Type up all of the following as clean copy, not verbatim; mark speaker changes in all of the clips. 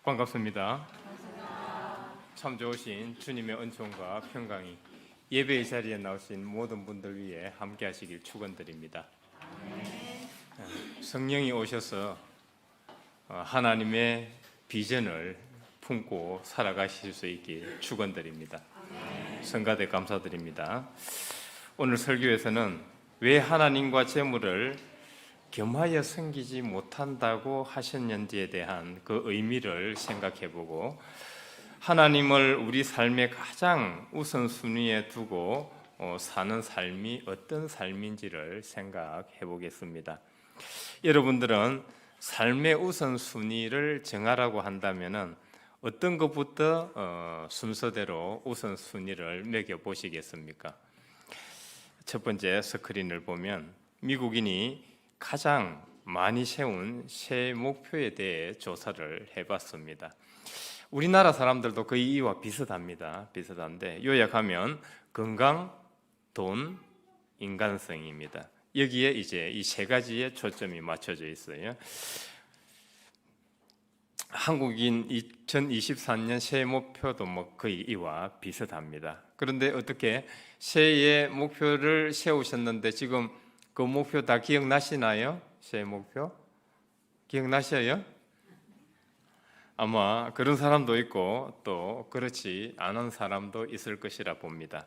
Speaker 1: 반갑습니다. 참 좋으신 주님의 은총과 평강이 예배의 자리에 나오신 모든 분들 위해 함께 하시길 축원드립니다. 성령이 오셔서 하나님의 비전을 품고 살아가실 수 있길 축원드립니다. 성가대 감사드립니다. 오늘 설교에서는 왜 하나님과 재물을 겸하여 섬기지 못한다고 하셨는지에 대한 그 의미를 생각해보고 하나님을 우리 삶의 가장 우선순위에 두고 사는 삶이 어떤 삶인지를 생각해 보겠습니다. 여러분들은 삶의 우선순위를 정하라고 한다면 어떤 것부터 순서대로 우선순위를 매겨보시겠습니까? 첫 번째 스크린을 보면 미국인이 가장 많이 세운 새 목표에 대해 조사를 해봤습니다. 우리나라 사람들도 거의 이와 비슷한데 요약하면 건강, 돈, 인간성입니다. 여기에 이제 이 세 가지의 초점이 맞춰져 있어요. 한국인 2024년 새해 목표도 거의 이와 비슷합니다. 그런데 어떻게 새해 목표를 세우셨는데 지금 그 목표 다 기억나시나요? 새해 목표? 기억나셔요? 아마 그런 사람도 있고 또 그렇지 않은 사람도 있을 것이라 봅니다.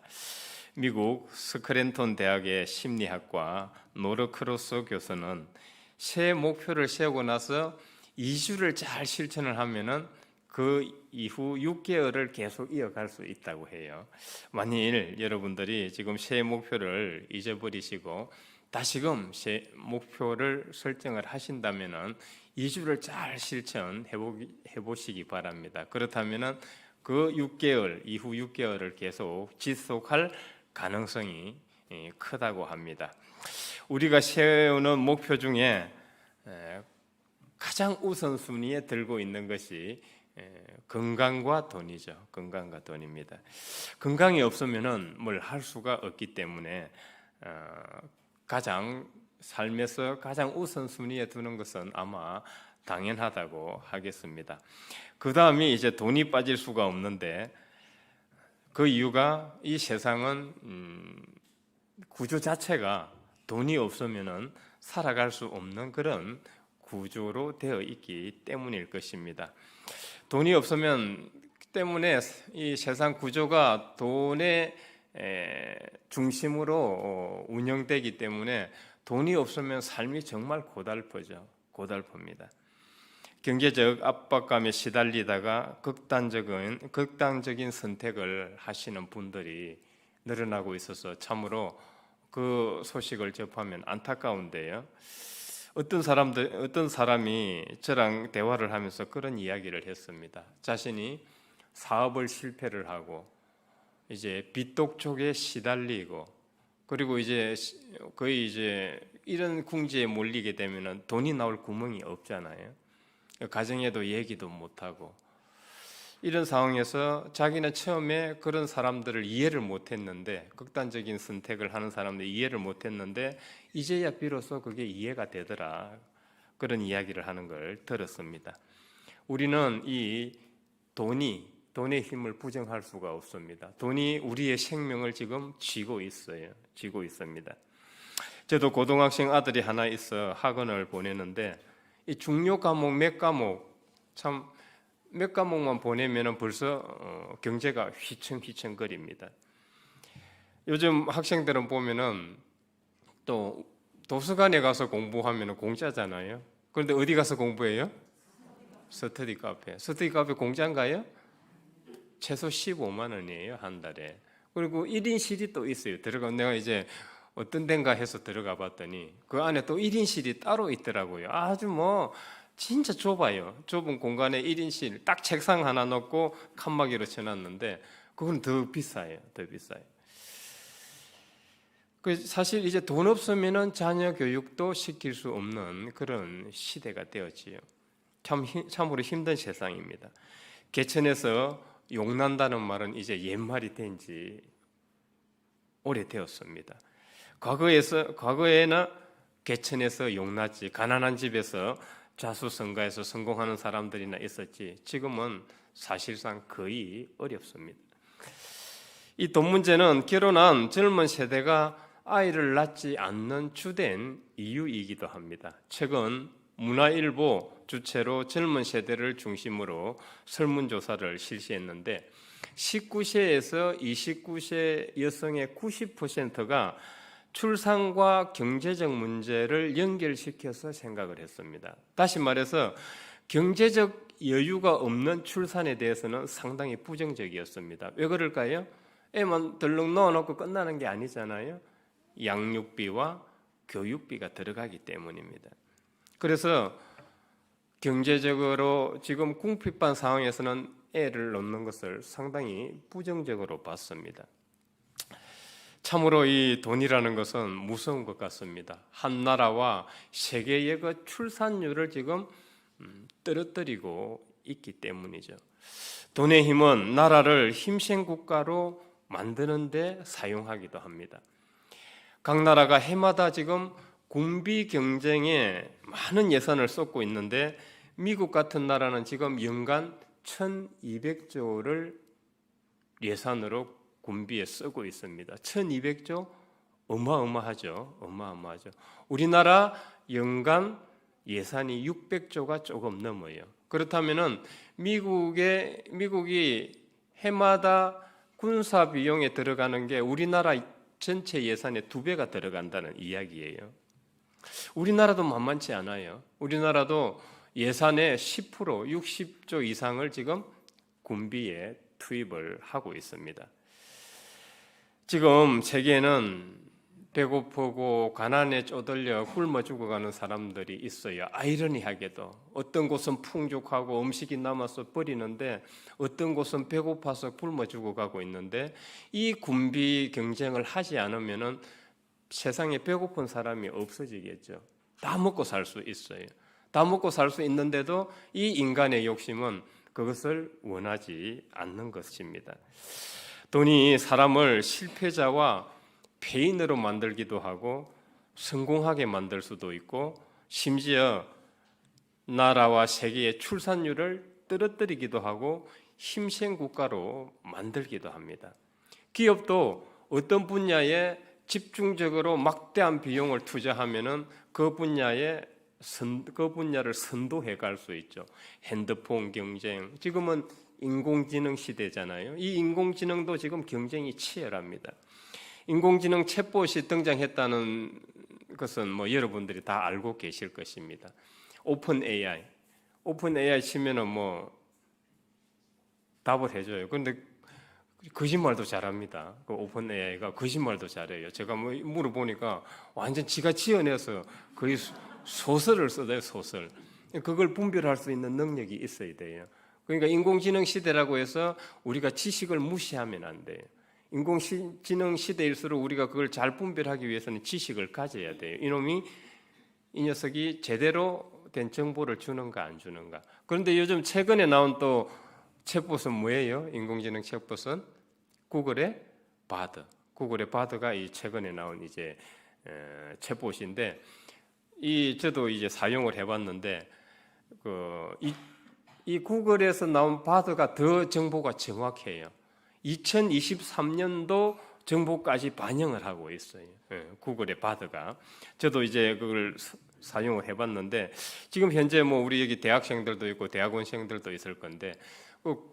Speaker 1: 미국 스크랜턴 대학의 심리학과 노르크로스 교수는 새해 목표를 세우고 나서 2주를 잘 실천을 하면은 그 이후 6개월을 계속 이어갈 수 있다고 해요. 만일 여러분들이 지금 새해 목표를 잊어버리시고 다시금 새 목표를 설정을 하신다면은 2주를 잘 실천해 보시기 바랍니다. 그렇다면은 그 6개월 이후 6개월을 계속 지속할 가능성이 크다고 합니다. 우리가 세우는 목표 중에 가장 우선순위에 들고 있는 것이 건강과 돈이죠. 건강과 돈입니다. 건강이 없으면은 뭘 할 수가 없기 때문에 가장 삶에서 가장 우선순위에 두는 것은 아마 당연하다고 하겠습니다. 그 다음이 이제 돈이 빠질 수가 없는데 그 이유가 이 세상은 구조 자체가 돈이 없으면은 살아갈 수 없는 그런 구조로 되어 있기 때문일 것입니다. 돈이 없으면 때문에 이 세상 구조가 돈의 중심으로 운영되기 때문에 돈이 없으면 삶이 정말 고달픕니다. 경제적 압박감에 시달리다가 극단적인 선택을 하시는 분들이 늘어나고 있어서 참으로 그 소식을 접하면 안타까운데요. 어떤 사람이 저랑 대화를 하면서 그런 이야기를 했습니다. 자신이 사업을 실패를 하고 이제 빚독촉에 시달리고 그리고 이제 거의 이제 이런 궁지에 몰리게 되면은 돈이 나올 구멍이 없잖아요. 가정에도 얘기도 못하고 이런 상황에서 자기는 처음에 그런 사람들을 이해를 못했는데 극단적인 선택을 하는 사람들 이해를 못했는데 이제야 비로소 그게 이해가 되더라 그런 이야기를 하는 걸 들었습니다. 우리는 이 돈의 힘을 부정할 수가 없습니다. 돈이 우리의 생명을 지금 쥐고 있습니다. 저도 고등학생 아들이 하나 있어 학원을 보내는데 이 중요 과목 몇 과목만 보내면 벌써 경제가 휘청휘청거립니다. 요즘 학생들은 보면은 또 도서관에 가서 공부하면 공짜잖아요. 그런데 어디 가서 공부해요? 스터디 카페 공짜인가요? 최소 15만 원이에요 한 달에. 그리고 1인실이 또 있어요. 내가 이제 어떤 데인가 해서 들어가 봤더니 그 안에 또 1인실이 따로 있더라고요. 아주 진짜 좁아요. 좁은 공간에 1인실 딱 책상 하나 놓고 칸막이로 쳐놨는데 그건 더 비싸요. 사실 이제 돈 없으면은 자녀 교육도 시킬 수 없는 그런 시대가 되었지요. 참으로 힘든 세상입니다. 개천에서 용난다는 말은 이제 옛말이 된 지 오래되었습니다. 과거에는 개천에서 용났지 가난한 집에서 자수성가해서 성공하는 사람들이나 있었지 지금은 사실상 거의 어렵습니다. 이 돈 문제는 결혼한 젊은 세대가 아이를 낳지 않는 주된 이유이기도 합니다. 최근 문화일보 주최로 젊은 세대를 중심으로 설문조사를 실시했는데 19세에서 29세 여성의 90%가 출산과 경제적 문제를 연결시켜서 생각을 했습니다. 다시 말해서 경제적 여유가 없는 출산에 대해서는 상당히 부정적이었습니다. 왜 그럴까요? 애만 덜렁 넣어놓고 끝나는 게 아니잖아요. 양육비와 교육비가 들어가기 때문입니다. 그래서 경제적으로 지금 궁핍한 상황에서는 애를 놓는 것을 상당히 부정적으로 봤습니다. 참으로 이 돈이라는 것은 무서운 것 같습니다. 한 나라와 세계의 그 출산율을 지금 떨어뜨리고 있기 때문이죠. 돈의 힘은 나라를 힘센 국가로 만드는 데 사용하기도 합니다. 각 나라가 해마다 지금 군비 경쟁에 많은 예산을 쏟고 있는데 미국 같은 나라는 지금 연간 1200조를 예산으로 군비에 쓰고 있습니다. 1200조 어마어마하죠. 우리나라 연간 예산이 600조가 조금 넘어요. 그렇다면은 미국이 해마다 군사 비용에 들어가는 게 우리나라 전체 예산의 2배가 들어간다는 이야기예요. 우리나라도 만만치 않아요. 우리나라도 예산의 10%, 60조 이상을 지금 군비에 투입을 하고 있습니다. 지금 세계에는 배고프고 가난에 쪼들려 굶어 죽어가는 사람들이 있어요. 아이러니하게도 어떤 곳은 풍족하고 음식이 남아서 버리는데 어떤 곳은 배고파서 굶어 죽어가고 있는데 이 군비 경쟁을 하지 않으면은 세상에 배고픈 사람이 없어지겠죠. 다 먹고 살 수 있어요. 다 먹고 살 수 있는데도 이 인간의 욕심은 그것을 원하지 않는 것입니다. 돈이 사람을 실패자와 패인으로 만들기도 하고 성공하게 만들 수도 있고 심지어 나라와 세계의 출산율을 떨어뜨리기도 하고 힘센 국가로 만들기도 합니다. 기업도 어떤 분야에 집중적으로 막대한 비용을 투자하면은 그 분야를 선도해 갈 수 있죠. 핸드폰 경쟁, 지금은 인공지능 시대잖아요. 이 인공지능도 지금 경쟁이 치열합니다. 인공지능 챗봇이 등장했다는 것은 뭐 여러분들이 다 알고 계실 것입니다. 오픈 AI 치면은 뭐 답을 해줘요. 그런데 거짓말도 잘합니다. 그 오픈 AI가 거짓말도 잘해요. 제가 뭐 물어보니까 완전 지가 지어내서 거의 소설을 써요, 소설. 그걸 분별할 수 있는 능력이 있어야 돼요. 그러니까 인공지능 시대라고 해서 우리가 지식을 무시하면 안 돼요. 인공지능 시대일수록 우리가 그걸 잘 분별하기 위해서는 지식을 가져야 돼요. 이 녀석이 제대로 된 정보를 주는가 안 주는가. 그런데 요즘 최근에 나온 또 챗봇은 뭐예요? 인공지능 챗봇은 구글의 바드가 이 최근에 나온 이제 챗봇인데 저도 이제 사용을 해봤는데 이 구글에서 나온 바드가 더 정보가 정확해요. 2023년도 정보까지 반영을 하고 있어요. 구글의 바드가. 저도 이제 그걸 사용을 해봤는데 지금 현재 뭐 우리 여기 대학생들도 있고 대학원생들도 있을 건데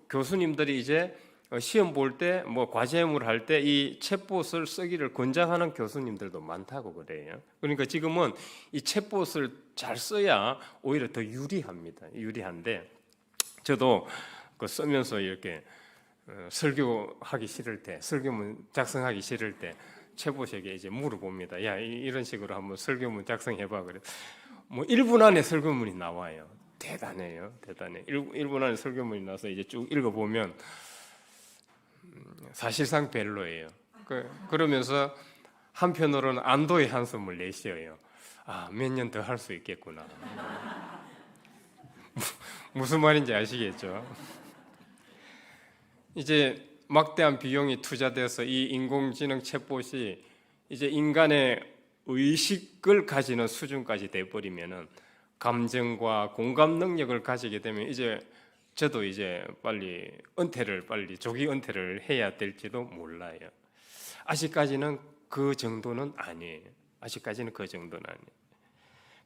Speaker 1: 교수님들이 이제 시험 볼 때 뭐 과제물 할 때 이 챗봇을 쓰기를 권장하는 교수님들도 많다고 그래요. 그러니까 지금은 이 챗봇을 잘 써야 오히려 더 유리한데 저도 그 쓰면서 이렇게 설교하기 싫을 때, 설교문 작성하기 싫을 때 챗봇에게 이제 물어봅니다. 야, 이런 식으로 한번 설교문 작성해봐 그래. 뭐 1분 안에 설교문이 나와요. 대단해. 1분 안에 설교문이 나서 이제 쭉 읽어보면 사실상 별로예요. 그러면서 한편으로는 안도의 한숨을 내쉬어요. 아, 몇 년 더 할 수 있겠구나. 무슨 말인지 아시겠죠? 이제 막대한 비용이 투자돼서 이 인공지능 챗봇이 이제 인간의 의식을 가지는 수준까지 돼버리면은 감정과 공감 능력을 가지게 되면 저도 빨리 조기 은퇴를 해야 될지도 몰라요. 아직까지는 그 정도는 아니에요.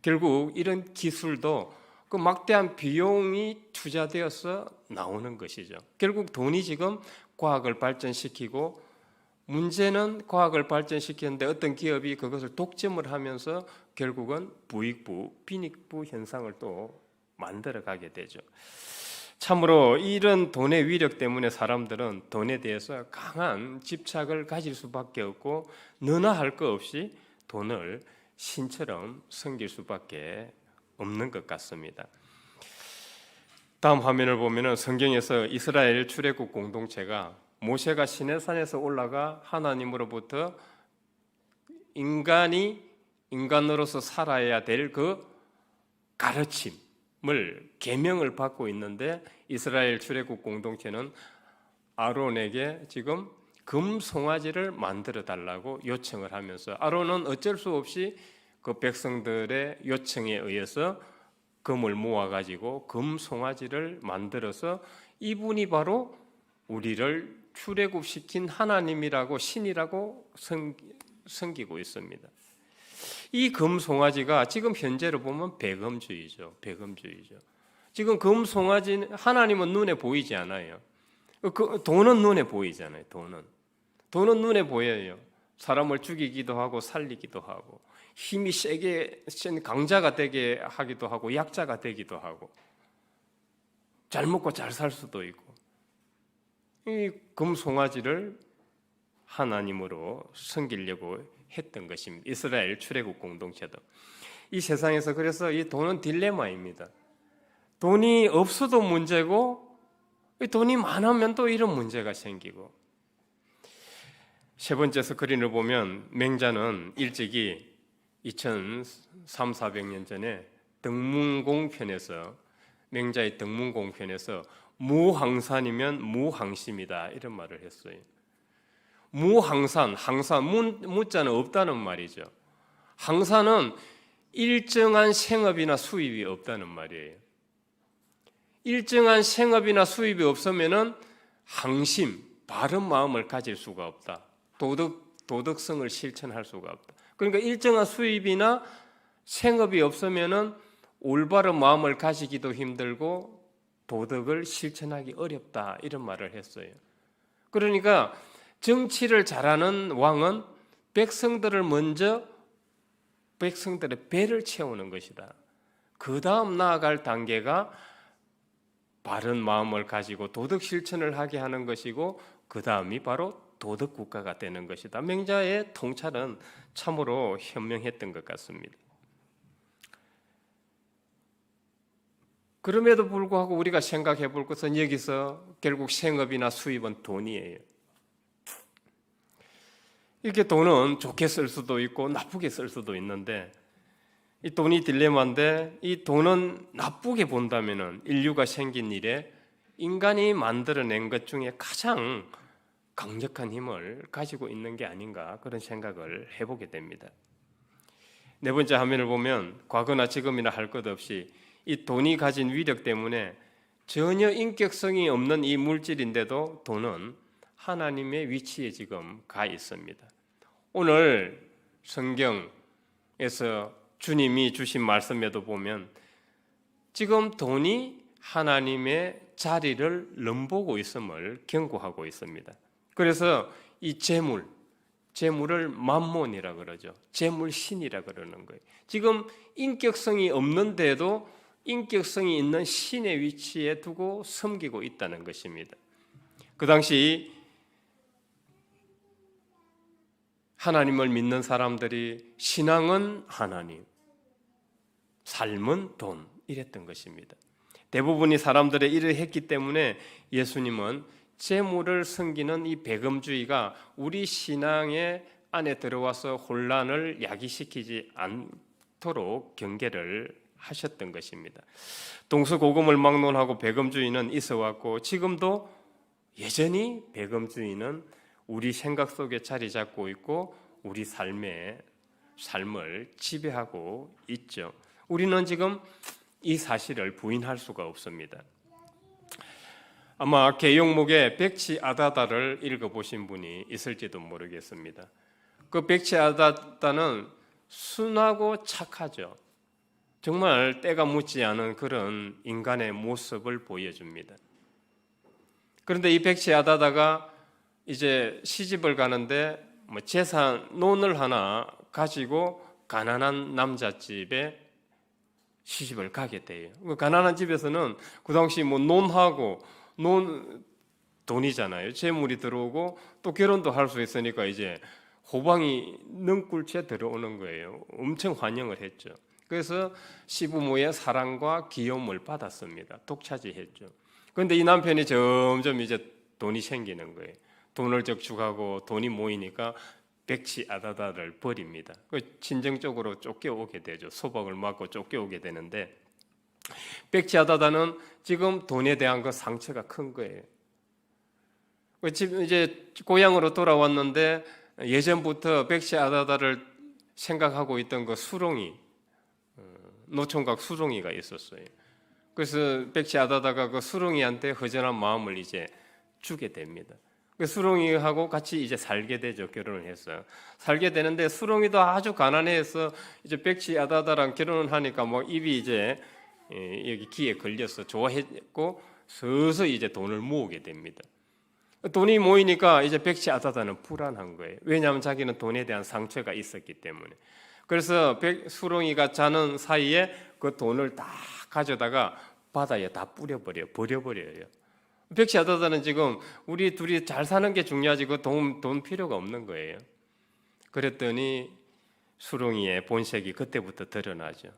Speaker 1: 결국 이런 기술도 그 막대한 비용이 투자되어서 나오는 것이죠. 결국 돈이 지금 과학을 발전시키고, 문제는 과학을 발전시키는데 어떤 기업이 그것을 독점을 하면서 결국은 부익부, 빈익부 현상을 또 만들어 가게 되죠. 참으로 이런 돈의 위력 때문에 사람들은 돈에 대해서 강한 집착을 가질 수밖에 없고, 너나 할 것 없이 돈을 신처럼 섬길 수밖에 없는 것 같습니다. 다음 화면을 보면은 성경에서 이스라엘 출애굽 공동체가 모세가 시내산에서 올라가 하나님으로부터 인간이 인간으로서 살아야 될 그 가르침을 계명을 받고 있는데, 이스라엘 출애굽 공동체는 아론에게 지금 금 송아지를 만들어 달라고 요청을 하면서, 아론은 어쩔 수 없이 그 백성들의 요청에 의해서 금을 모아가지고 금 송아지를 만들어서, 이분이 바로 우리를 출애굽시킨 하나님이라고, 신이라고 섬기고 있습니다. 이 금 송아지가 지금 현재로 보면 배금주의죠. 지금 금 송아지, 하나님은 눈에 보이지 않아요. 돈은 눈에 보이잖아요. 돈은 눈에 보여요. 사람을 죽이기도 하고 살리기도 하고, 힘이 세게 센 강자가 되게 하기도 하고, 약자가 되기도 하고, 잘 먹고 잘 살 수도 있고. 이 금송아지를 하나님으로 섬기려고 했던 것입니다. 이스라엘 출애굽 공동체도. 이 세상에서 그래서 이 돈은 딜레마입니다. 돈이 없어도 문제고, 돈이 많으면 또 이런 문제가 생기고. 세 번째 스크린을 보면, 맹자는 일찍이 2300~400년 전에 맹자의 등문공편에서 무항산이면 무항심이다, 이런 말을 했어요. 무항산, 무자는 없다는 말이죠. 항산은 일정한 생업이나 수입이 없다는 말이에요. 일정한 생업이나 수입이 없으면은 항심, 바른 마음을 가질 수가 없다. 도덕성을 실천할 수가 없다. 그러니까 일정한 수입이나 생업이 없으면은 올바른 마음을 가지기도 힘들고 도덕을 실천하기 어렵다, 이런 말을 했어요. 그러니까 정치를 잘하는 왕은 백성들의 배를 채우는 것이다. 그 다음 나아갈 단계가 바른 마음을 가지고 도덕 실천을 하게 하는 것이고, 그 다음이 바로 도덕 국가가 되는 것이다. 맹자의 통찰은 참으로 현명했던 것 같습니다. 그럼에도 불구하고 우리가 생각해 볼 것은, 여기서 결국 생업이나 수입은 돈이에요. 이렇게 돈은 좋게 쓸 수도 있고 나쁘게 쓸 수도 있는데, 이 돈이 딜레마인데, 이 돈은 나쁘게 본다면은 인류가 생긴 이래 인간이 만들어낸 것 중에 가장 강력한 힘을 가지고 있는 게 아닌가, 그런 생각을 해보게 됩니다. 네 번째 화면을 보면, 과거나 지금이나 할 것 없이 이 돈이 가진 위력 때문에 전혀 인격성이 없는 이 물질인데도 돈은 하나님의 위치에 지금 가 있습니다. 오늘 성경에서 주님이 주신 말씀에도 보면 지금 돈이 하나님의 자리를 넘보고 있음을 경고하고 있습니다. 그래서 이 재물을 맘몬이라 그러죠. 재물신이라 그러는 거예요. 지금 인격성이 없는데도 인격성이 있는 신의 위치에 두고 섬기고 있다는 것입니다. 그 당시 하나님을 믿는 사람들이 신앙은 하나님, 삶은 돈, 이랬던 것입니다. 대부분이 사람들의 일을 했기 때문에 예수님은 재물을 섬기는 이 배금주의가 우리 신앙의 안에 들어와서 혼란을 야기시키지 않도록 경계를 하셨던 것입니다. 동서고금을 막론하고 배금주의는 있어왔고, 지금도 여전히 배금주의는 우리 생각 속에 자리 잡고 있고 우리 삶을 지배하고 있죠. 우리는 지금 이 사실을 부인할 수가 없습니다. 아마 계용목의 백치 아다다를 읽어보신 분이 있을지도 모르겠습니다. 그 백치 아다다는 순하고 착하죠. 정말 때가 묻지 않은 그런 인간의 모습을 보여줍니다. 그런데 이 백치 아다다가 이제 시집을 가는데 재산 논을 하나 가지고 가난한 남잣집에 시집을 가게 돼요. 가난한 집에서는 그 당시 논하고 돈이잖아요. 재물이 들어오고 또 결혼도 할 수 있으니까 이제 호방이 능꿀채 들어오는 거예요. 엄청 환영을 했죠. 그래서 시부모의 사랑과 귀여움을 받았습니다. 독차지했죠. 그런데 이 남편이 점점 이제 돈이 생기는 거예요. 돈을 적축하고 돈이 모이니까 백치 아다다를 버립니다. 친정 쪽으로 쫓겨오게 되죠. 소박을 맞고 쫓겨오게 되는데 백치 아다다는 지금 돈에 대한 그 상처가 큰 거예요. 이제 고향으로 돌아왔는데 예전부터 백치 아다다를 생각하고 있던 그 수롱이 노총각 수롱이가 있었어요. 그래서 백치 아다다가 그 수롱이한테 허전한 마음을 이제 주게 됩니다. 그 수롱이하고 같이 이제 살게 되죠. 결혼을 해서 살게 되는데 수롱이도 아주 가난해서 이제 백치 아다다랑 결혼을 하니까 뭐 입이 이제 여기 귀에 걸려서 좋아했고 서서히 이제 돈을 모으게 됩니다. 돈이 모이니까 이제 백치 아다다는 불안한 거예요. 왜냐하면 자기는 돈에 대한 상처가 있었기 때문에. 그래서 수롱이가 자는 사이에 그 돈을 다 가져다가 바다에 다 버려버려요. 백치 아다다는 지금 우리 둘이 잘 사는 게 중요하지 그 돈 필요가 없는 거예요. 그랬더니 수롱이의 본색이 그때부터 드러나죠.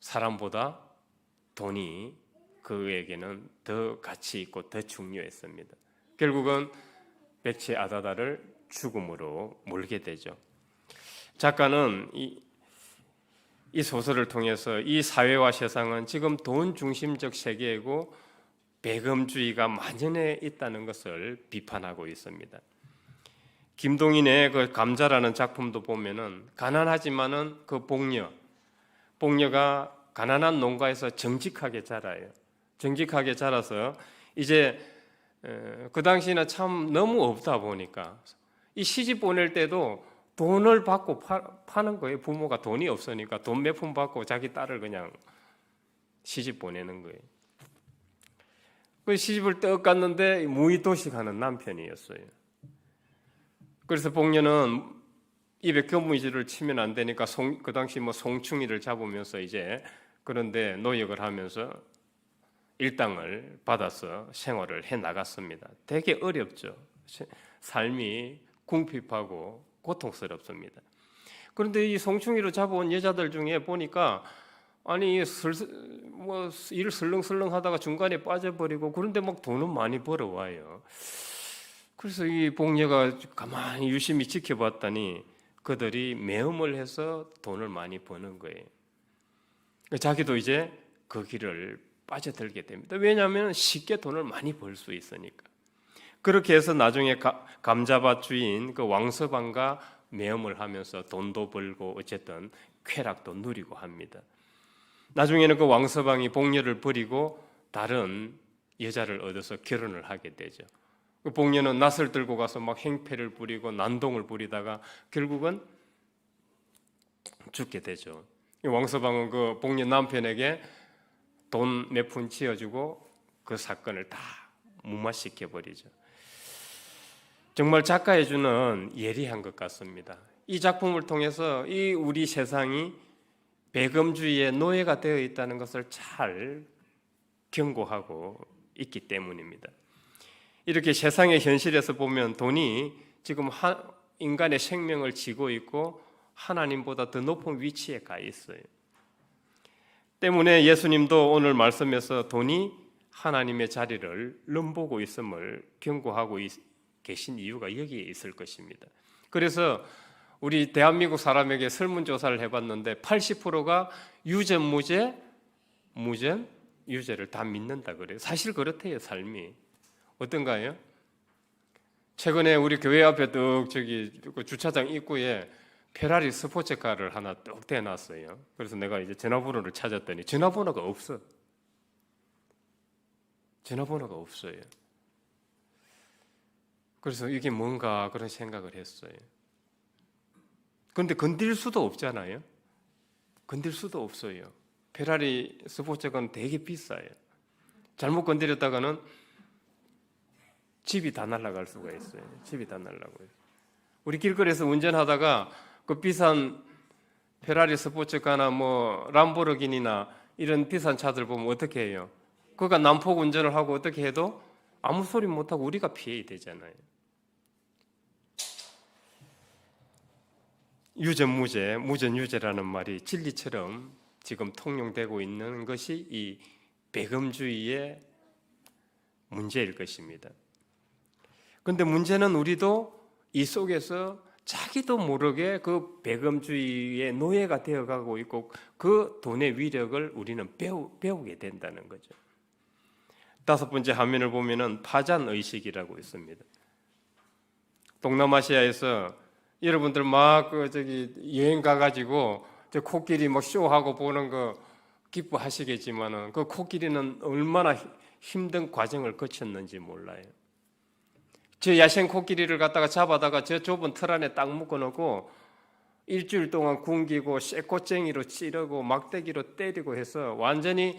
Speaker 1: 사람보다 돈이 그에게는 더 가치 있고 더 중요했습니다. 결국은 백치 아다다를 죽음으로 몰게 되죠. 작가는 이 소설을 통해서 이 사회와 세상은 지금 돈 중심적 세계이고 배금주의가 만연해 있다는 것을 비판하고 있습니다. 김동인의 그 감자라는 작품도 보면은 가난하지만은 그 복녀가 가난한 농가에서 정직하게 자라요. 정직하게 자라서 이제 그 당시에는 참 너무 없다 보니까 이 시집 보낼 때도 돈을 받고 파는 거예요. 부모가 돈이 없으니까 돈 몇 푼 받고 자기 딸을 그냥 시집 보내는 거예요. 그 시집을 떡 갔는데 무의도식하는 남편이었어요. 그래서 복녀는 입에 거무줄을 치면 안 되니까 그 당시 뭐 송충이를 잡으면서 이제 그런데 노역을 하면서 일당을 받아서 생활을 해 나갔습니다. 되게 어렵죠. 삶이 궁핍하고 고통스럽습니다. 그런데 이 송충이로 잡아온 여자들 중에 보니까 아니 일 슬렁슬렁 하다가 중간에 빠져버리고 그런데 막 돈은 많이 벌어와요. 그래서 이 복녀가 가만히 유심히 지켜봤더니 그들이 매음을 해서 돈을 많이 버는 거예요. 자기도 이제 그 길을 빠져들게 됩니다. 왜냐하면 쉽게 돈을 많이 벌 수 있으니까. 그렇게 해서 나중에 감자밭 주인 그 왕서방과 매음을 하면서 돈도 벌고 어쨌든 쾌락도 누리고 합니다. 나중에는 그 왕서방이 복녀를 버리고 다른 여자를 얻어서 결혼을 하게 되죠. 그 복녀는 낯을 들고 가서 막 행패를 부리고 난동을 부리다가 결국은 죽게 되죠. 왕서방은 그 복녀 남편에게 돈 몇 푼 치어주고 그 사건을 다 무마시켜 버리죠. 정말 작가해 주는 예리한 것 같습니다. 이 작품을 통해서 이 우리 세상이 배금주의의 노예가 되어 있다는 것을 잘 경고하고 있기 때문입니다. 이렇게 세상의 현실에서 보면 돈이 지금 인간의 생명을 쥐고 있고 하나님보다 더 높은 위치에 가 있어요. 때문에 예수님도 오늘 말씀에서 돈이 하나님의 자리를 넘보고 있음을 경고하고 계신 이유가 여기에 있을 것입니다. 그래서 우리 대한민국 사람에게 설문조사를 해봤는데 80%가 유전, 무전, 유죄를 다 믿는다 그래요. 사실 그렇대요, 삶이. 어떤가요? 최근에 우리 교회 앞에 저기 주차장 입구에 페라리 스포츠카를 하나 뚝 대놨어요. 그래서 내가 이제 전화번호를 찾았더니 전화번호가 없어. 전화번호가 없어요. 그래서 이게 뭔가 그런 생각을 했어요. 그런데 건들 수도 없잖아요. 건들 수도 없어요. 페라리 스포츠카는 되게 비싸요. 잘못 건드렸다가는 집이 다 날아갈 수가 있어요. 집이 다 날아가고요. 우리 길거리에서 운전하다가 그 비싼 페라리 스포츠카나 뭐 람보르기니나 이런 비싼 차들 보면 어떻게 해요? 그가 난폭 운전을 하고 어떻게 해도 아무 소리 못하고 우리가 피해야 되잖아요. 유전무죄, 무전유죄라는 말이 진리처럼 지금 통용되고 있는 것이 이 배금주의의 문제일 것입니다. 그런데 문제는 우리도 이 속에서 자기도 모르게 그 배금주의의 노예가 되어가고 있고 그 돈의 위력을 우리는 배우게 된다는 거죠. 5번째 화면을 보면은 파잔의식이라고 있습니다. 동남아시아에서 여러분들 막 여행 가가지고 저 코끼리 막 쇼하고 보는 거 기뻐하시겠지만은 그 코끼리는 얼마나 힘든 과정을 거쳤는지 몰라요. 저 야생 코끼리를 갖다가 잡아다가 저 좁은 틀 안에 딱 묶어놓고 일주일 동안 굶기고 쇠꼬쟁이로 찌르고 막대기로 때리고 해서 완전히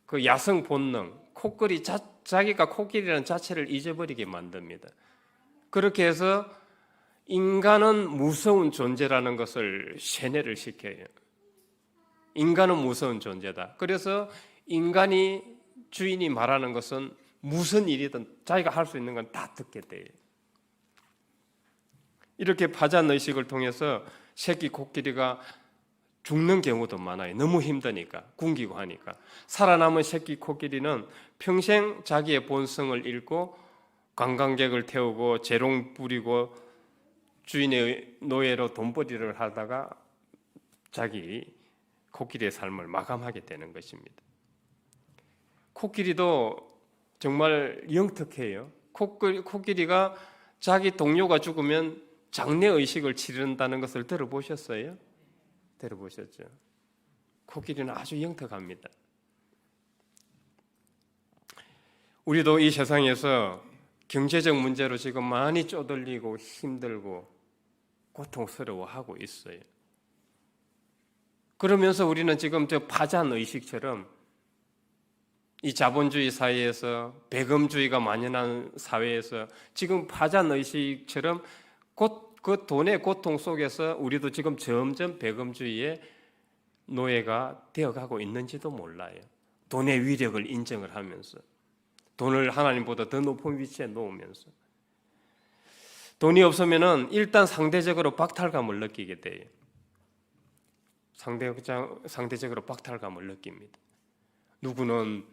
Speaker 1: 그 야성 본능, 자기가 코끼리라는 자체를 잊어버리게 만듭니다. 그렇게 해서 인간은 무서운 존재라는 것을 세뇌를 시켜요. 인간은 무서운 존재다. 그래서 인간이 주인이 말하는 것은 무슨 일이든 자기가 할 수 있는 건 다 듣게 돼요. 이렇게 파잔의식을 통해서 새끼 코끼리가 죽는 경우도 많아요. 너무 힘드니까, 굶기고 하니까. 살아남은 새끼 코끼리는 평생 자기의 본성을 잃고 관광객을 태우고 재롱 부리고 주인의 노예로 돈벌이를 하다가 자기 코끼리의 삶을 마감하게 되는 것입니다. 코끼리도 정말 영특해요. 코끼리가 자기 동료가 죽으면 장례의식을 치른다는 것을 들어보셨어요? 들어보셨죠? 코끼리는 아주 영특합니다. 우리도 이 세상에서 경제적 문제로 지금 많이 쪼들리고 힘들고 고통스러워하고 있어요. 그러면서 우리는 지금 저 파잔의식처럼 이 자본주의 사회에서 배금주의가 만연한 사회에서 지금 파잔의식처럼 그 돈의 고통 속에서 우리도 지금 점점 배금주의의 노예가 되어가고 있는지도 몰라요. 돈의 위력을 인정을 하면서 돈을 하나님보다 더 높은 위치에 놓으면서 돈이 없으면은 일단 상대적으로 박탈감을 느끼게 돼요. 상대적으로 박탈감을 느낍니다. 누구는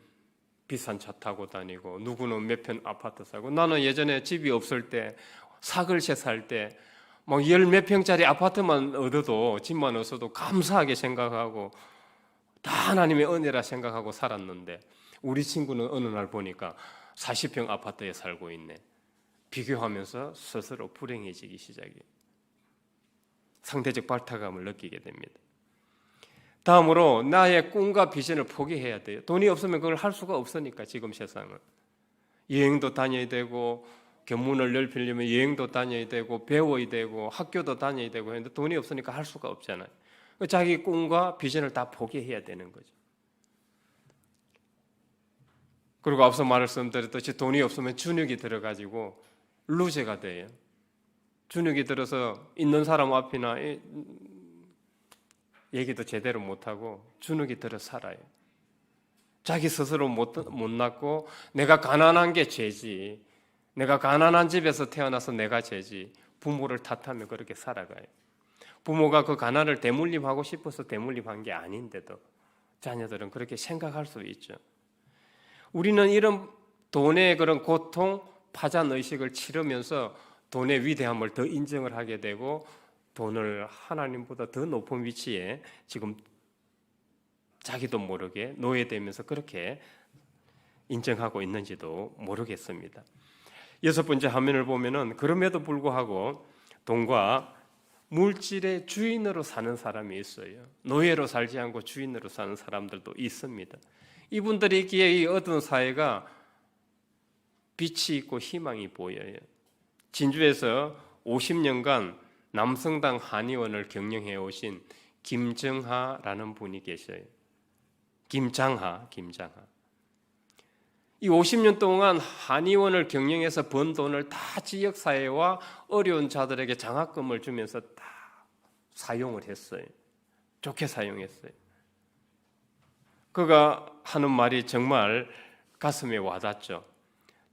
Speaker 1: 비싼 차 타고 다니고 누구는 몇 편 아파트 사고 나는 예전에 집이 없을 때 사글세 살 때 막 열 몇 평짜리 아파트만 얻어도 집만 얻어도 감사하게 생각하고 다 하나님의 은혜라 생각하고 살았는데 우리 친구는 어느 날 보니까 40평 아파트에 살고 있네. 비교하면서 스스로 불행해지기 시작해요. 상대적 박탈감을 느끼게 됩니다. 다음으로 나의 꿈과 비전을 포기해야 돼요. 돈이 없으면 그걸 할 수가 없으니까 지금 세상은. 여행도 다녀야 되고 견문을 넓히려면 여행도 다녀야 되고 배워야 되고 학교도 다녀야 되고 했는데 돈이 없으니까 할 수가 없잖아요. 자기 꿈과 비전을 다 포기해야 되는 거죠. 그리고 앞서 말씀드렸듯이 돈이 없으면 주눅이 들어가지고 루제가 돼요. 주눅이 들어서 있는 사람 앞이나 얘기도 제대로 못하고 주눅이 들어 살아요. 자기 스스로 못 낳고 내가 가난한 게 죄지, 내가 가난한 집에서 태어나서 내가 죄지, 부모를 탓하며 그렇게 살아가요. 부모가 그 가난을 대물림하고 싶어서 대물림한 게 아닌데도 자녀들은 그렇게 생각할 수 있죠. 우리는 이런 돈의 그런 고통, 파잔의식을 치르면서 돈의 위대함을 더 인정을 하게 되고 돈을 하나님보다 더 높은 위치에 지금 자기도 모르게 노예되면서 그렇게 인정하고 있는지도 모르겠습니다. 6번째 화면을 보면은 그럼에도 불구하고 돈과 물질의 주인으로 사는 사람이 있어요. 노예로 살지 않고 주인으로 사는 사람들도 있습니다. 이분들이 있기에 이 어두운 사회가 빛이 있고 희망이 보여요. 진주에서 50년간 남성당 한의원을 경영해 오신 김정하라는 분이 계셔요. 김장하. 이 50년 동안 한의원을 경영해서 번 돈을 다 지역사회와 어려운 자들에게 장학금을 주면서 다 사용을 했어요. 좋게 사용했어요. 그가 하는 말이 정말 가슴에 와닿죠.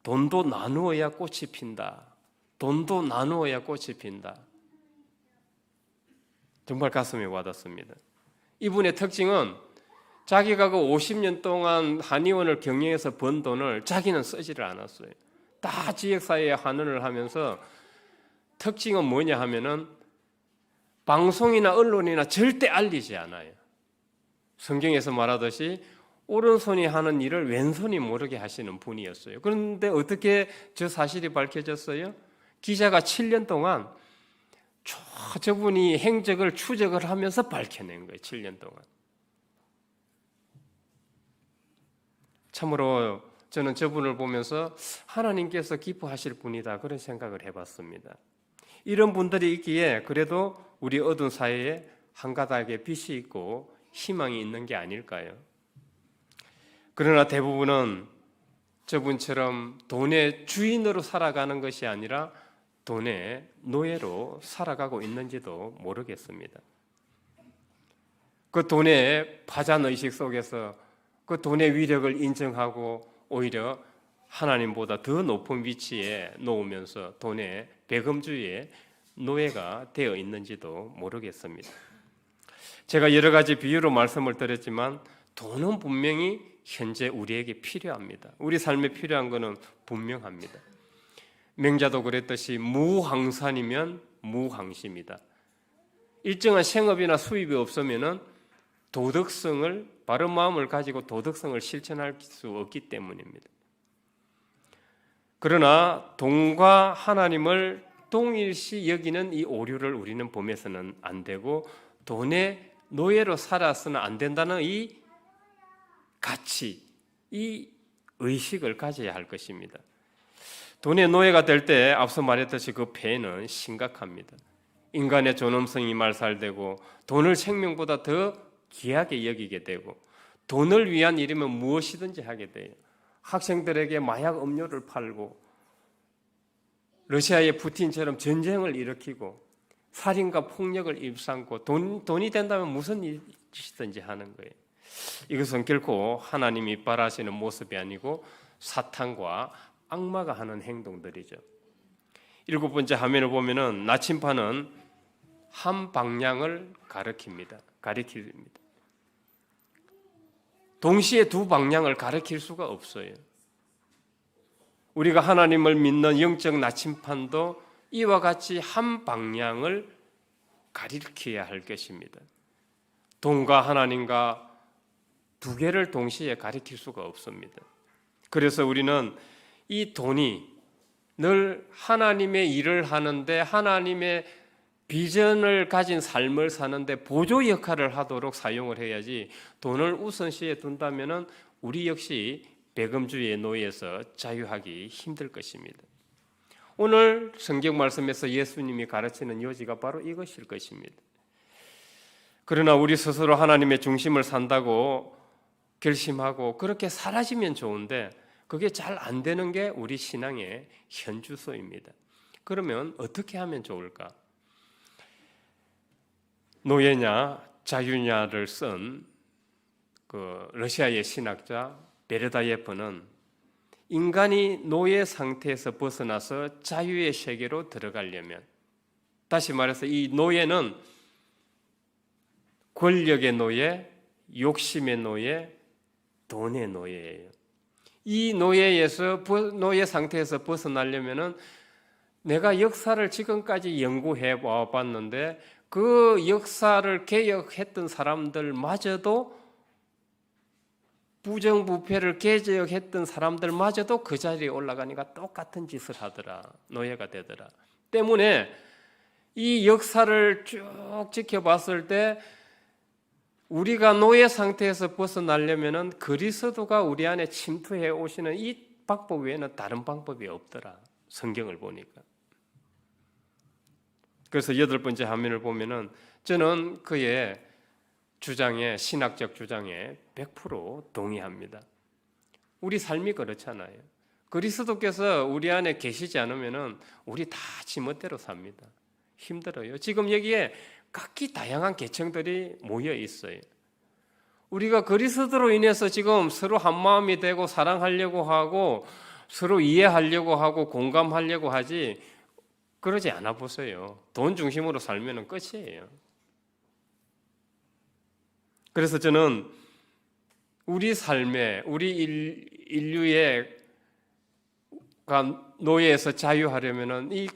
Speaker 1: 돈도 나누어야 꽃이 핀다. 돈도 나누어야 꽃이 핀다. 정말 가슴에 와닿습니다. 이분의 특징은 자기가 그 50년 동안 한의원을 경영해서 번 돈을 자기는 쓰지를 않았어요. 다 지역사회에 환원을 하면서 특징은 뭐냐 하면은 방송이나 언론이나 절대 알리지 않아요. 성경에서 말하듯이 오른손이 하는 일을 왼손이 모르게 하시는 분이었어요. 그런데 어떻게 저 사실이 밝혀졌어요? 기자가 7년 동안 저분이 행적을 추적을 하면서 밝혀낸 거예요. 7년 동안. 참으로 저는 저분을 보면서 하나님께서 기뻐하실 분이다 그런 생각을 해봤습니다. 이런 분들이 있기에 그래도 우리 어두운 사회에 한 가닥의 빛이 있고 희망이 있는 게 아닐까요? 그러나 대부분은 저분처럼 돈의 주인으로 살아가는 것이 아니라 돈의 노예로 살아가고 있는지도 모르겠습니다. 그 돈의 파잔의식 속에서 그 돈의 위력을 인정하고 오히려 하나님보다 더 높은 위치에 놓으면서 돈의 배금주의의 노예가 되어 있는지도 모르겠습니다. 제가 여러 가지 비유로 말씀을 드렸지만 돈은 분명히 현재 우리에게 필요합니다. 우리 삶에 필요한 것은 분명합니다. 명자도 그랬듯이 무항산이면 무항심이다. 일정한 생업이나 수입이 없으면은 도덕성을 바른 마음을 가지고 도덕성을 실천할 수 없기 때문입니다. 그러나 돈과 하나님을 동일시 여기는 이 오류를 우리는 범해서는 안 되고 돈의 노예로 살아서는 안 된다는 이 가치, 이 의식을 가져야 할 것입니다. 돈의 노예가 될 때 앞서 말했듯이 그 폐해는 심각합니다. 인간의 존엄성이 말살되고 돈을 생명보다 더 귀하게 여기게 되고 돈을 위한 일이면 무엇이든지 하게 돼요. 학생들에게 마약 음료를 팔고 러시아의 푸틴처럼 전쟁을 일으키고 살인과 폭력을 일삼고 돈이 된다면 무슨 일이든지 하는 거예요. 이것은 결코 하나님이 바라시는 모습이 아니고 사탄과 악마가 하는 행동들이죠. 7번째 화면을 보면은 나침반은 한 방향을 가리킵니다. 동시에 두 방향을 가리킬 수가 없어요. 우리가 하나님을 믿는 영적 나침반도 이와 같이 한 방향을 가리켜야 할 것입니다. 돈과 하나님과 두 개를 동시에 가리킬 수가 없습니다. 그래서 우리는 이 돈이 늘 하나님의 일을 하는데 하나님의 비전을 가진 삶을 사는데 보조 역할을 하도록 사용을 해야지 돈을 우선시에 둔다면 우리 역시 배금주의의 노예에서 자유하기 힘들 것입니다. 오늘 성경 말씀에서 예수님이 가르치는 요지가 바로 이것일 것입니다. 그러나 우리 스스로 하나님의 중심을 산다고 결심하고 그렇게 사라지면 좋은데 그게 잘 안 되는 게 우리 신앙의 현주소입니다. 그러면 어떻게 하면 좋을까? 노예냐 자유냐를 쓴 그 러시아의 신학자 베르다예프는 인간이 노예 상태에서 벗어나서 자유의 세계로 들어가려면, 다시 말해서 이 노예는 권력의 노예, 욕심의 노예, 돈의 노예예요. 이 노예 상태에서 벗어나려면은 내가 역사를 지금까지 연구해 봤는데 그 역사를 개혁했던 사람들마저도 부정부패를 개혁했던 사람들마저도 그 자리에 올라가니까 똑같은 짓을 하더라. 노예가 되더라. 때문에 이 역사를 쭉 지켜봤을 때 우리가 노예 상태에서 벗어나려면은 그리스도가 우리 안에 침투해 오시는 이 방법 외에는 다른 방법이 없더라. 성경을 보니까. 그래서 8번째 화면을 보면은 저는 그의 주장에, 신학적 주장에 100% 동의합니다. 우리 삶이 그렇잖아요. 그리스도께서 우리 안에 계시지 않으면은 우리 다 지멋대로 삽니다. 힘들어요. 지금 여기에 각기 다양한 계층들이 모여 있어요. 우리가 그리스도로 인해서 지금 서로 한 마음이 되고 사랑하려고 하고 서로 이해하려고 하고 공감하려고 하지 그러지 않아 보세요. 돈 중심으로 살면 끝이에요. 그래서 저는 우리 삶에 우리 인류의 노예에서 자유하려면 이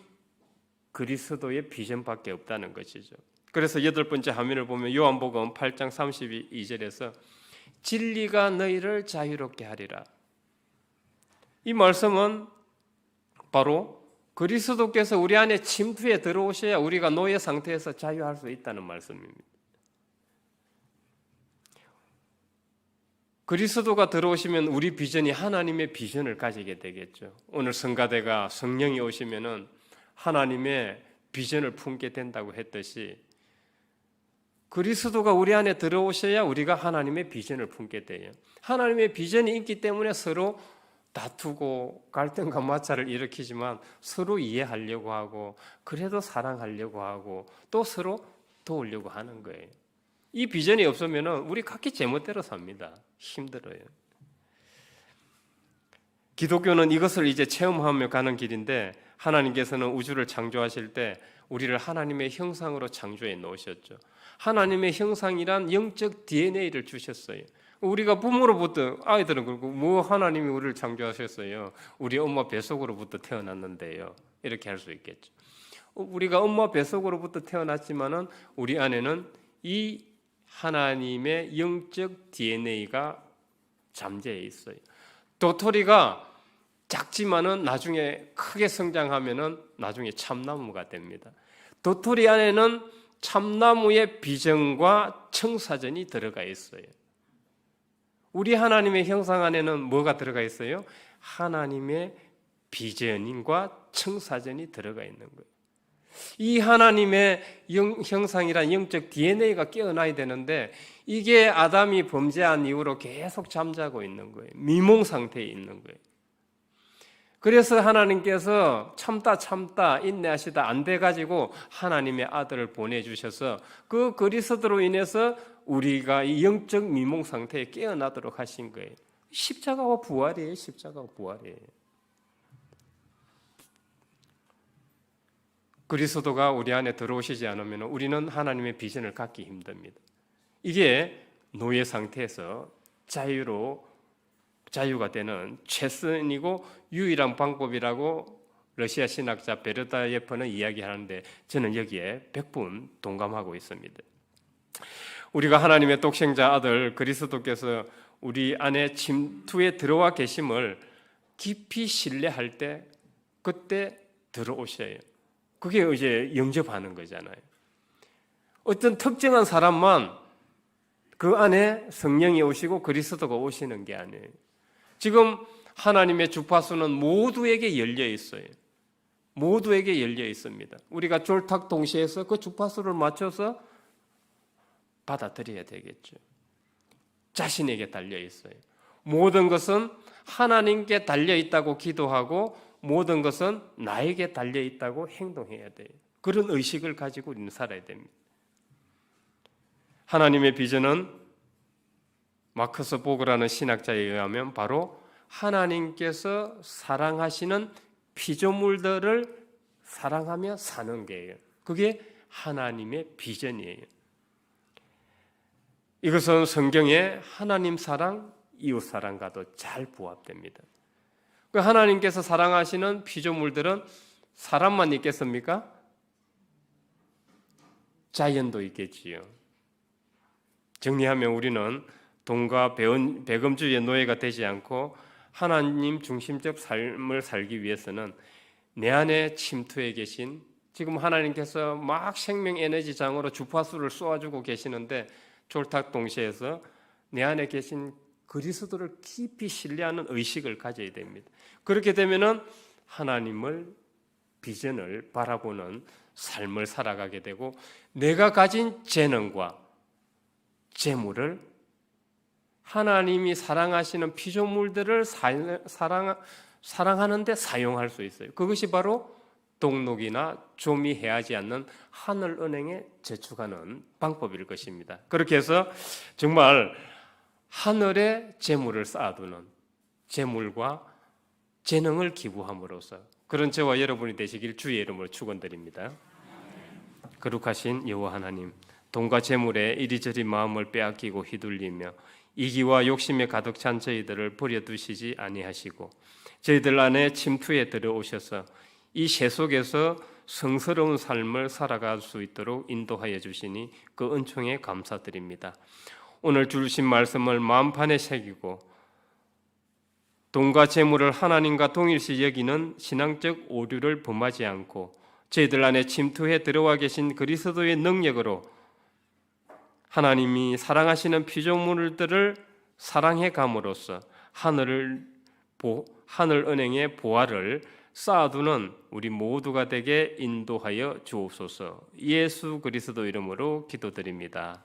Speaker 1: 그리스도의 비전밖에 없다는 것이죠. 그래서 8번째 화면을 보면 요한복음 8장 32절에서 진리가 너희를 자유롭게 하리라. 이 말씀은 바로 그리스도께서 우리 안에 침투해 들어오셔야 우리가 노예 상태에서 자유할 수 있다는 말씀입니다. 그리스도가 들어오시면 우리 비전이 하나님의 비전을 가지게 되겠죠. 오늘 성가대가 성령이 오시면은 하나님의 비전을 품게 된다고 했듯이 그리스도가 우리 안에 들어오셔야 우리가 하나님의 비전을 품게 돼요. 하나님의 비전이 있기 때문에 서로 다투고 갈등과 마찰을 일으키지만 서로 이해하려고 하고 그래도 사랑하려고 하고 또 서로 도우려고 하는 거예요. 이 비전이 없으면 우리 각기 제멋대로 삽니다. 힘들어요. 기독교는 이것을 이제 체험하며 가는 길인데 하나님께서는 우주를 창조하실 때 우리를 하나님의 형상으로 창조해 놓으셨죠. 하나님의 형상이란 영적 DNA를 주셨어요. 우리가 부모로부터 아이들은 그러고 뭐 하나님이 우리를 창조하셨어요. 우리 엄마 뱃속으로부터 태어났는데요. 이렇게 할 수 있겠죠. 우리가 엄마 뱃속으로부터 태어났지만은 우리 안에는 이 하나님의 영적 DNA가 잠재해 있어요. 도토리가 작지만은 나중에 크게 성장하면은 나중에 참나무가 됩니다. 도토리 안에는 참나무의 비전과 청사전이 들어가 있어요. 우리 하나님의 형상 안에는 뭐가 들어가 있어요? 하나님의 비전과 청사전이 들어가 있는 거예요. 이 하나님의 형상이란 영적 DNA가 깨어나야 되는데 이게 아담이 범죄한 이후로 계속 잠자고 있는 거예요. 미몽 상태에 있는 거예요. 그래서 하나님께서 참다 인내하시다 안 돼가지고 하나님의 아들을 보내주셔서 그 그리스도로 인해서 우리가 이 영적 미몽 상태에 깨어나도록 하신 거예요. 십자가와 부활이에요. 십자가와 부활이에요. 그리스도가 우리 안에 들어오시지 않으면 우리는 하나님의 비전을 갖기 힘듭니다. 이게 노예 상태에서 자유가 되는 최선이고 유일한 방법이라고 러시아 신학자 베르다예프는 이야기하는데 저는 여기에 100분 동감하고 있습니다. 우리가 하나님의 독생자 아들 그리스도께서 우리 안에 침투에 들어와 계심을 깊이 신뢰할 때 그때 들어오셔요. 그게 이제 영접하는 거잖아요. 어떤 특정한 사람만 그 안에 성령이 오시고 그리스도가 오시는 게 아니에요. 지금 하나님의 주파수는 모두에게 열려 있어요. 모두에게 열려 있습니다. 우리가 졸탁 동시에서 그 주파수를 맞춰서 받아들여야 되겠죠. 자신에게 달려 있어요. 모든 것은 하나님께 달려 있다고 기도하고 모든 것은 나에게 달려 있다고 행동해야 돼요. 그런 의식을 가지고 우리는 살아야 됩니다. 하나님의 비전은 마커스 보그라는 신학자에 의하면 바로 하나님께서 사랑하시는 피조물들을 사랑하며 사는 게예요. 그게 하나님의 비전이에요. 이것은 성경의 하나님 사랑, 이웃 사랑과도 잘 부합됩니다. 하나님께서 사랑하시는 피조물들은 사람만 있겠습니까? 자연도 있겠지요. 정리하면 우리는 돈과 배금주의의 노예가 되지 않고 하나님 중심적 삶을 살기 위해서는 내 안에 침투해 계신 지금 하나님께서 막 생명 에너지 장으로 주파수를 쏘아주고 계시는데 졸탁 동시에서 내 안에 계신 그리스도를 깊이 신뢰하는 의식을 가져야 됩니다. 그렇게 되면은 하나님을 비전을 바라보는 삶을 살아가게 되고 내가 가진 재능과 재물을 하나님이 사랑하시는 피조물들을 사랑하는 데 사용할 수 있어요. 그것이 바로 동록이나 좀이 해하지 않는 하늘 은행에 저축하는 방법일 것입니다. 그렇게 해서 정말 하늘에 재물을 쌓아두는 재물과 재능을 기부함으로써 그런 저와 여러분이 되시길 주의 이름으로 축원드립니다. 거룩하신 여호와 하나님, 돈과 재물에 이리저리 마음을 빼앗기고 휘둘리며 이기와 욕심에 가득 찬 저희들을 버려두시지 아니하시고 저희들 안에 침투에 들어오셔서 이 세속에서 성스러운 삶을 살아갈 수 있도록 인도하여 주시니 그 은총에 감사드립니다. 오늘 주신 말씀을 마음판에 새기고 돈과 재물을 하나님과 동일시 여기는 신앙적 오류를 범하지 않고 저희들 안에 침투해 들어와 계신 그리스도의 능력으로 하나님이 사랑하시는 피조물들을 사랑해 감으로써 하늘 은행의 보화를 쌓아두는 우리 모두가 되게 인도하여 주옵소서. 예수 그리스도 이름으로 기도드립니다.